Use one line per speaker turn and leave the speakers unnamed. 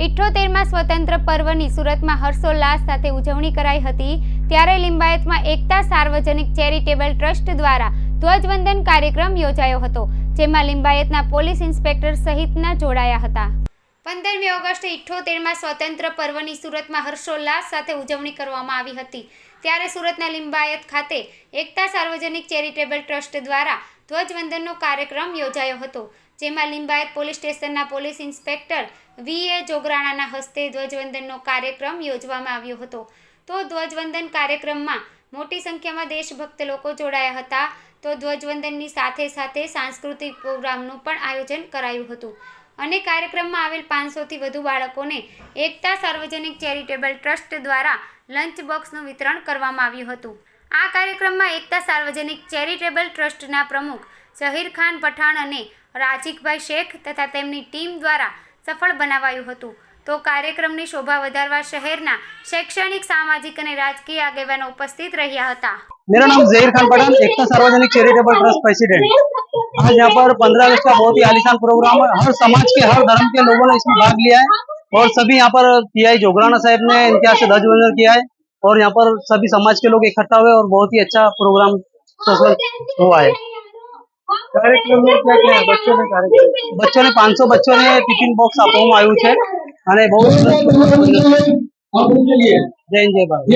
78માં સ્વતંત્ર પર્વની સુરતમાં હર્ષોલ્લાસ સાથે ઉજવણી કરાઈ હતી। ત્યારે લિંબાયતમાં એકતા સાર્વજનિક ચેરિટેબલ ટ્રસ્ટ દ્વારા ધ્વજવંદન કાર્યક્રમ યોજાયો હતો, જેમાં લિંબાયતના પોલીસ ઇન્સ્પેક્ટર સહિતના જોડાયા હતા। 15મી ઓગસ્ટે 78માં સ્વતંત્ર પર્વની સુરતમાં હર્ષોલ્લાસ સાથે ઉજવણી કરવામાં આવી હતી। ત્યારે સુરતના લિંબાયત ખાતે એકતા સાર્વજનિક ચેરિટેબલ ટ્રસ્ટ દ્વારા ધ્વજવંદનનો કાર્યક્રમ યોજાયો હતો, જેમાં લિંબાયત પોલીસ સ્ટેશનના પોલીસ ઇન્સ્પેક્ટર વી.એ. જોગરાણાના હસ્તે ધ્વજવંદનનો કાર્યક્રમ યોજવામાં આવ્યો હતો। તો ધ્વજવંદન કાર્યક્રમમાં મોટી સંખ્યામાં દેશભક્ત લોકો જોડાયા હતા। તો ધ્વજવંદનની સાથે સાથે સાંસ્કૃતિક પ્રોગ્રામનું પણ આયોજન કરાયું હતું અને કાર્યક્રમમાં આવેલ 500થી વધુ બાળકોને એકતા સાર્વજનિક ચેરિટેબલ ટ્રસ્ટ દ્વારા લંચ બોક્સનું વિતરણ કરવામાં આવ્યું હતું। આ કાર્યક્રમમાં એકતા સાર્વજનિક ચેરિટેબલ ટ્રસ્ટના પ્રમુખ ઝહીર ખાન પઠાણ અને રાજીકભાઈ શેખ તથા તેમની ટીમ દ્વારા સફળ બનાવાયું હતું। તો કાર્યક્રમની શોભા વધારવા શહેરના શૈક્ષણિક, સામાજિક અને રાજકીય આગેવાનો ઉપસ્થિત રહ્યા હતા।
मेरा नाम ज़हीर खान पठान, एकता सार्वजनिक चैरिटेबल ट्रस्ट प्रेसिडेंट। आज यहाँ पर 15 अगस्त का बहुत ही आलीशान प्रोग्राम है। हर समाज के, हर धर्म के लोगों ने इसमें भाग लिया है और सभी यहाँ पर पीआई जोगराना साहब ने इनके हाथ से ध्वजवंदन किया है और यहाँ पर सभी समाज के लोग इकट्ठा हुए और बहुत ही अच्छा प्रोग्राम सफल हुआ है। कार्यक्रम में क्या क्या बच्चों ने 500 बच्चों ने टिफिन बॉक्स આપવામાં આવ્યું છે અને બહુ જય હિન્દ, જય ભારત।